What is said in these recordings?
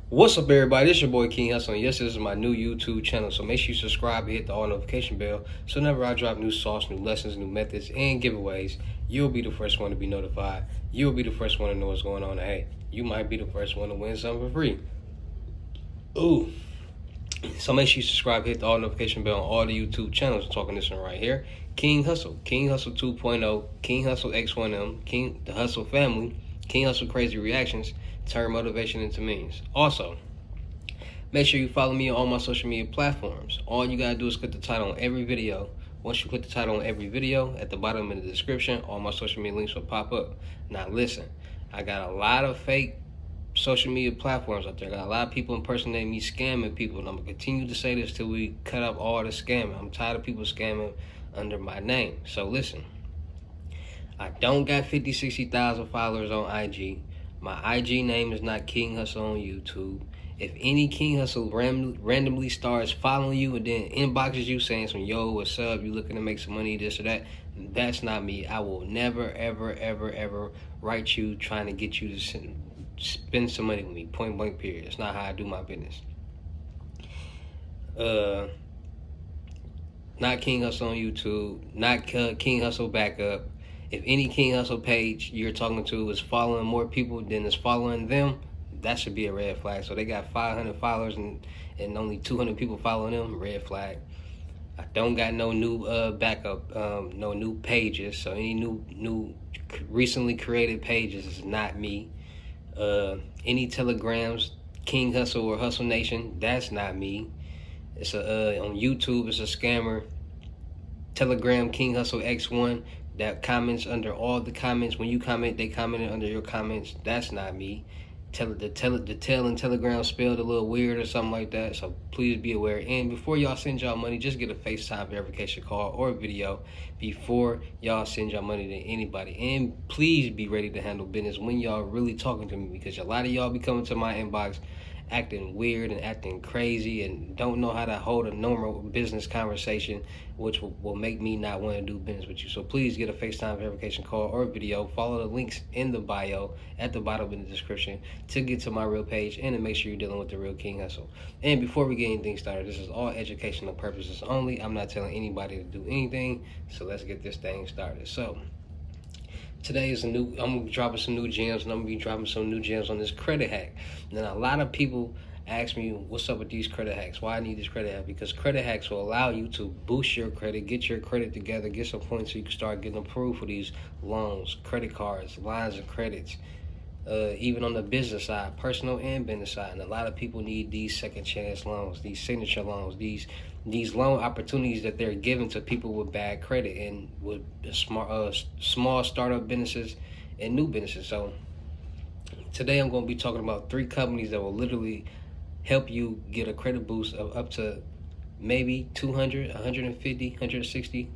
What's up, everybody? This your boy King Hussle, and yes, this is my new YouTube channel. So make sure you subscribe and hit the all notification bell, so whenever I drop new sauce, new lessons, new methods, and giveaways, you'll be the first one to be notified. You'll be the first one to know what's going on. And hey, you might be the first one to win something for free. Ooh. So make sure you subscribe, hit the all notification bell on all the YouTube channels. I'm talking this one right here. King Hussle, King Hussle 2.0, King Hussle X1M, King the Hussle Family, King Hussle Crazy Reactions, turn motivation into means. Also, make sure you follow me on all my social media platforms. All you gotta do is click the title on every video. Once you click the title on every video, at the bottom in the description, all my social media links will pop up. Now listen, I got a lot of fake social media platforms out there. I got a lot of people impersonating me, scamming people, and I'm gonna continue to say this till we cut up all the scamming. I'm tired of people scamming under my name. So listen, I don't got 50, 60,000 followers on IG. My IG name is not King Hussle on YouTube. If any King Hussle randomly starts following you and then inboxes you saying some, yo, what's up, you looking to make some money, this or that, that's not me. I will never, ever, ever, ever write you trying to get you to spend some money with me, point blank period. It's not how I do my business. Not King Hussle on YouTube, not King Hussle Backup. If any King Hussle page you're talking to is following more people than is following them, that should be a red flag. So they got 500 followers and only 200 people following them, red flag. I don't got no new backup, no new pages. So any new recently created pages is not me. Any telegrams, King Hussle or Hussle Nation, that's not me. It's on YouTube, it's a scammer. Telegram King Hussle X1 that comments under all the comments. When you comment, they commented under your comments. That's not me. The tell and telegram spelled a little weird or something like that. So please be aware. And before y'all send y'all money, just get a FaceTime verification call or video before y'all send y'all money to anybody. And please be ready to handle business when y'all really talking to me, because a lot of y'all be coming to my inbox acting weird and acting crazy and don't know how to hold a normal business conversation, which will make me not want to do business with you. So please get a FaceTime verification call or video. Follow the links in the bio at the bottom in the description to get to my real page and to make sure you're dealing with the real King Hussle. And before we get anything started, this is all educational purposes only. I'm not telling anybody to do anything, so let's get this thing started. So today is I'm gonna be dropping some new gems, and I'm gonna be dropping some new gems on this credit hack. And a lot of people ask me, what's up with these credit hacks? Why I need this credit hack? Because credit hacks will allow you to boost your credit, get your credit together, get some points so you can start getting approved for these loans, credit cards, lines of credits, even on the business side, personal and business side. And a lot of people need these second chance loans, these signature loans, these loan opportunities that they're giving to people with bad credit and with small startup businesses and new businesses. So today I'm going to be talking about 3 companies that will literally help you get a credit boost of up to maybe 200, 150, 160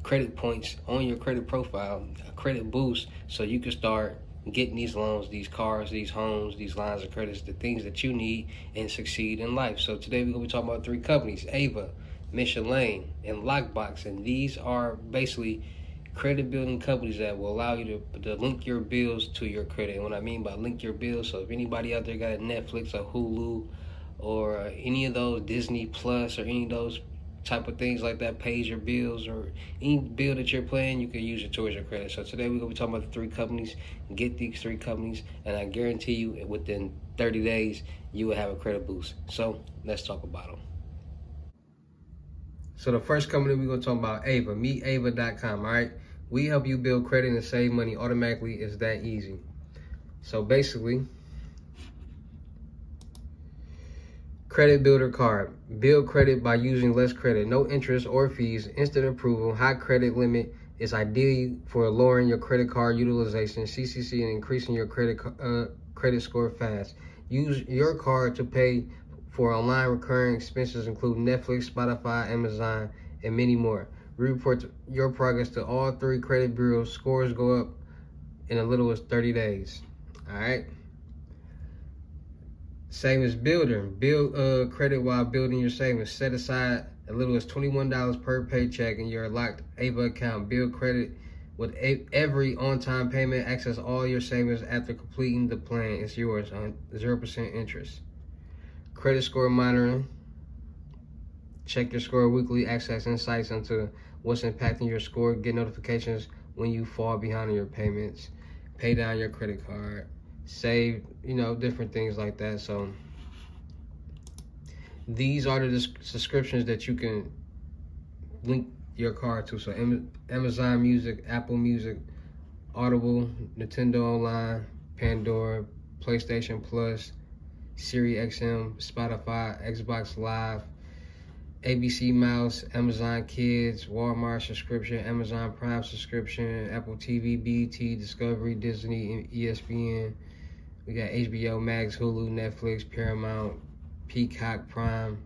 credit points on your credit profile, a credit boost, so you can start getting these loans, these cars, these homes, these lines of credits, the things that you need and succeed in life. So today we're going to be talking about 3 companies, Ava, Michelin, and Lockbox. And these are basically credit building companies that will allow you to link your bills to your credit. And what I mean by link your bills, so if anybody out there got a Netflix or Hulu or any of those, Disney Plus or any of those type of things like that, pays your bills, or any bill that you're paying, you can use it towards your credit. So today we're going to be talking about the 3 companies. Get these 3 companies, and I guarantee you within 30 days you will have a credit boost. So let's talk about them. So the first company we're going to talk about, Ava, meetava.com. All right, we help you build credit and save money automatically. It's that easy. So basically, credit builder card. Build credit by using less credit. No interest or fees. Instant approval. High credit limit is ideal for lowering your credit card utilization, CCC, and increasing your credit score fast. Use your card to pay for online recurring expenses, including Netflix, Spotify, Amazon, and many more. Report your progress to all 3 credit bureaus. Scores go up in as little as 30 days. All right. Savings builder. Build credit while building your savings. Set aside as little as $21 per paycheck in your locked Ava account. Build credit With every on-time payment, access all your savings after completing the plan. It's yours on 0% interest. Credit score monitoring. Check your score weekly. Access insights into what's impacting your score. Get notifications when you fall behind on your payments. Pay down your credit card. Save, different things like that. So these are the subscriptions that you can link your card to. So Amazon Music, Apple Music, Audible, Nintendo Online, Pandora, PlayStation Plus, Siri XM, Spotify, Xbox Live, ABC Mouse, Amazon Kids, Walmart subscription, Amazon Prime subscription, Apple TV, BET, Discovery, Disney, ESPN. We got HBO Max, Hulu, Netflix, Paramount, Peacock, Prime,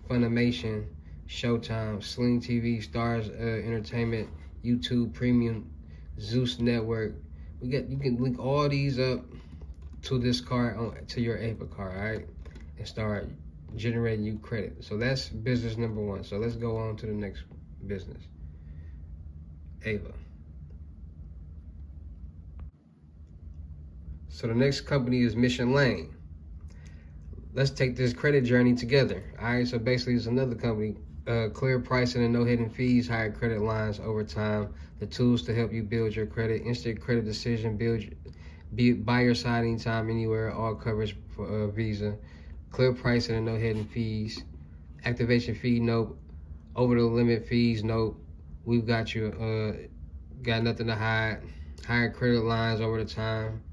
Funimation, Showtime, Sling TV, Stars Entertainment, YouTube Premium, Zeus Network. You can link all these up to this card, to your Ava card, all right, and start generating you credit. So that's business number one. So let's go on to the next business. Ava. So the next company is Mission Lane. Let's take this credit journey together. All right, so basically it's another company. Clear pricing and no hidden fees, higher credit lines over time, the tools to help you build your credit, instant credit decision, be by your side anytime, anywhere, all coverage for Visa, clear pricing and no hidden fees, activation fee, nope, over the limit fees, nope, we've got you, got nothing to hide, higher credit lines over the time,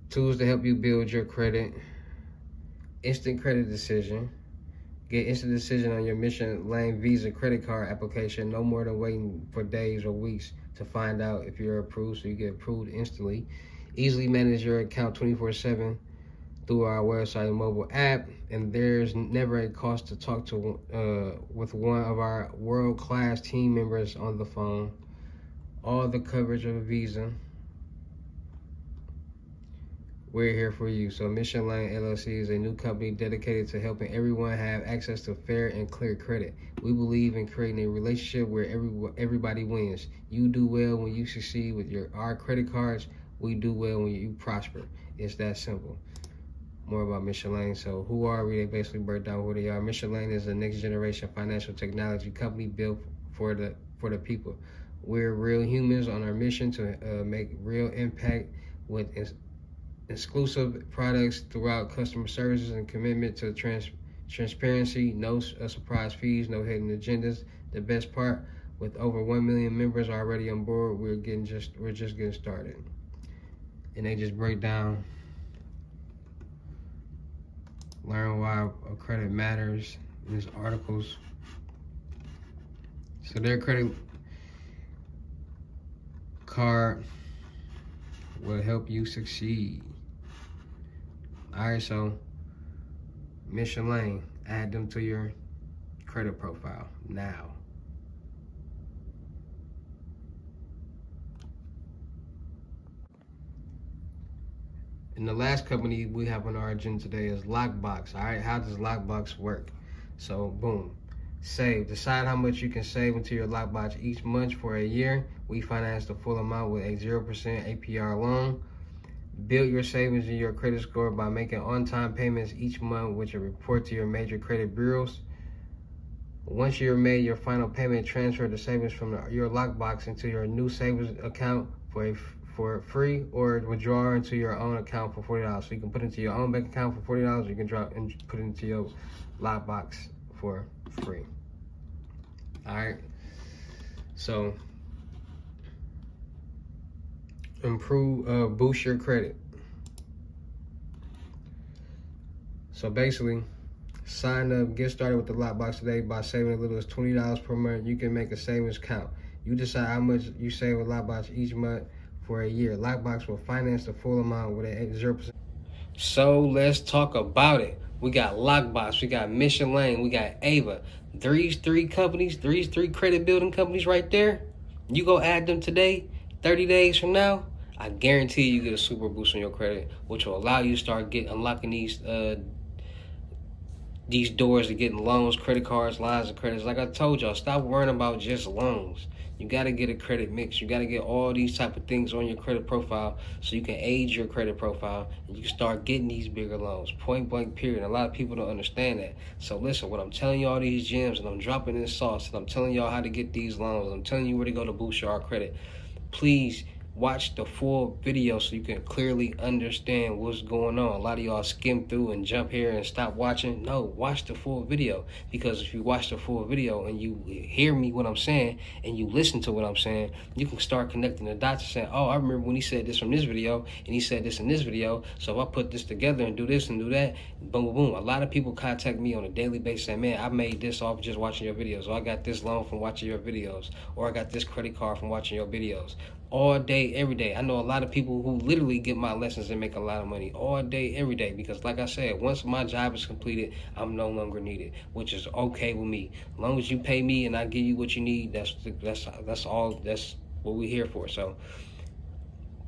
tools to help you build your credit, instant credit decision. Get instant decision on your Mission Lane Visa credit card application, no more than waiting for days or weeks to find out if you're approved, so you get approved instantly. Easily manage your account 24/7 through our website and mobile app, and there's never a cost to talk to with one of our world-class team members on the phone. All the coverage of a Visa. We're here for you. So Mission Lane LLC is a new company dedicated to helping everyone have access to fair and clear credit. We believe in creating a relationship where everybody wins. You do well when you succeed with our credit cards. We do well when you prosper. It's that simple. More about Mission Lane. So who are we? They basically break down who they are. Mission Lane is a next generation financial technology company built for the people. We're real humans on our mission to make real impact with exclusive products throughout customer services and commitment to transparency, no surprise fees, no hidden agendas. The best part, with over 1 million members already on board, we're just getting started. And they just break down, learn why credit matters in these articles. So their credit card will help you succeed. All right, so Mission Lane, add them to your credit profile now. And the last company we have on our agenda today is Lockbox. All right, how does Lockbox work? So boom, save. Decide how much you can save into your Lockbox each month for a year. We finance the full amount with a 0% APR loan. Build your savings in your credit score by making on-time payments each month, which will report to your major credit bureaus. Once you've made your final payment, transfer the savings from your Lockbox into your new savings account for free, or withdraw into your own account for $40. So you can put it into your own bank account for $40. You can drop and put it into your Lockbox for free. All right. So boost your credit. So basically, sign up, get started with the Lockbox today by saving as little as $20 per month. You can make a savings count. You decide how much you save with Lockbox each month for a year. Lockbox will finance the full amount with a 0%. So let's talk about it. We got Lockbox, we got Mission Lane, we got Ava. These three companies, these three credit building companies right there, you go add them today, 30 days from now, I guarantee you get a super boost on your credit, which will allow you to start unlocking these these doors to getting loans, credit cards, lines of credits. Like I told y'all, stop worrying about just loans. You got to get a credit mix. You got to get all these type of things on your credit profile so you can age your credit profile and you can start getting these bigger loans. Point blank, period. A lot of people don't understand that. So listen, when I'm telling you all these gems and I'm dropping this sauce and I'm telling y'all how to get these loans, and I'm telling you where to go to boost your credit, please watch the full video so you can clearly understand what's going on. A lot of y'all skim through and jump here and stop watching. No, watch the full video, because if you watch the full video and you hear me what I'm saying and you listen to what I'm saying, you can start connecting the dots and saying, oh, I remember when he said this from this video and he said this in this video, so if I put this together and do this and do that, boom, boom, boom. A lot of people contact me on a daily basis saying, man, I made this off just watching your videos, or I got this loan from watching your videos, or I got this credit card from watching your videos. All day, every day. I know a lot of people who literally get my lessons and make a lot of money all day, every day, because like I said, once my job is completed, I'm no longer needed, which is okay with me. As long as you pay me and I give you what you need, that's all. That's what we're here for. So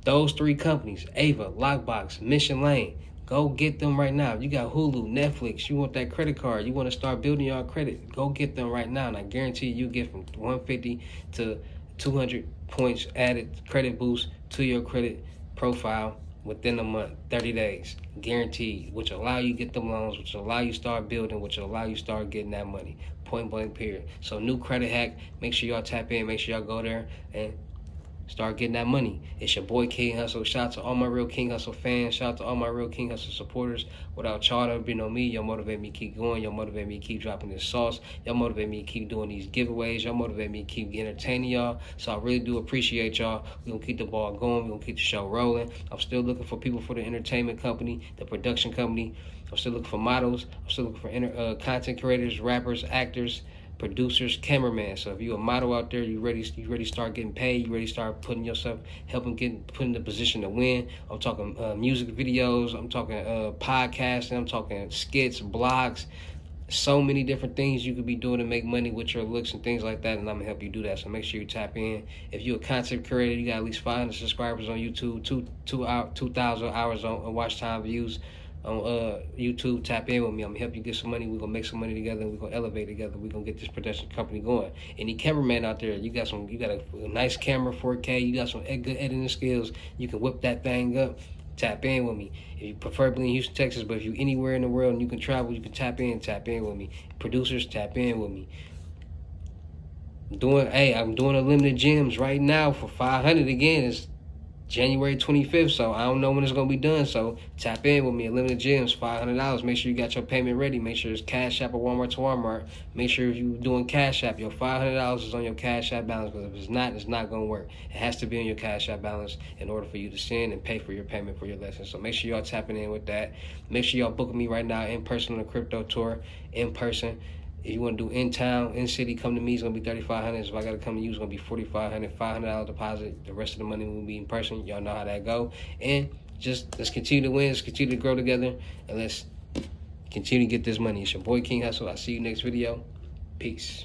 those 3 companies, Ava, Lockbox, Mission Lane, go get them right now. You got Hulu, Netflix, you want that credit card, you want to start building your credit, go get them right now. And I guarantee you get from 150 to 200 points added credit boost to your credit profile within a month, 30 days, guaranteed, which will allow you to get them loans, which will allow you to start building, which will allow you to start getting that money, point blank, period. So new credit hack, make sure y'all tap in, make sure y'all go there and start getting that money. It's your boy King Hussle. Shout out to all my real King Hussle fans. Shout out to all my real King Hussle supporters. Without y'all, there would be no me. Y'all motivate me to keep going. Y'all motivate me to keep dropping this sauce. Y'all motivate me to keep doing these giveaways. Y'all motivate me to keep entertaining y'all. So I really do appreciate y'all. We're going to keep the ball going. We're going to keep the show rolling. I'm still looking for people for the entertainment company, the production company. I'm still looking for models. I'm still looking for content creators, rappers, actors, producers, cameraman. So if you're a model out there, you ready to start getting paid, you ready to start putting yourself, put in the position to win. I'm talking music videos, I'm talking podcasting, I'm talking skits, blogs, so many different things you could be doing to make money with your looks and things like that, and I'm gonna help you do that. So make sure you tap in. If you're a content creator, you got at least 500 subscribers on YouTube, 2,000 hours on watch time views on YouTube, tap in with me. I'm gonna help you get some money. We're gonna make some money together, and we're gonna elevate together. We're gonna get this production company going. Any cameraman out there, you got a nice camera, 4K, you got some good editing skills, you can whip that thing up, tap in with me. If you preferably in Houston, Texas, but if you anywhere in the world and you can travel, you can tap in with me. Producers, tap in with me. I'm doing unlimited gems right now for 500 again. It's January 25th, so I don't know when it's going to be done, so tap in with me. Unlimited gems, $500. Make sure you got your payment ready. Make sure it's Cash App or Walmart to Walmart. Make sure if you're doing Cash App, your $500 is on your Cash App balance, because if it's not going to work. It has to be on your Cash App balance in order for you to send and pay for your payment for your lessons. So make sure y'all tapping in with that. Make sure y'all booking me right now in person on the crypto tour, in person. If you want to do in town, in city, come to me. It's going to be $3,500. If I got to come to you, it's going to be $4,500, $500 deposit. The rest of the money will be in person. Y'all know how that go. And just let's continue to win. Let's continue to grow together. And let's continue to get this money. It's your boy King Hussle. I'll see you next video. Peace.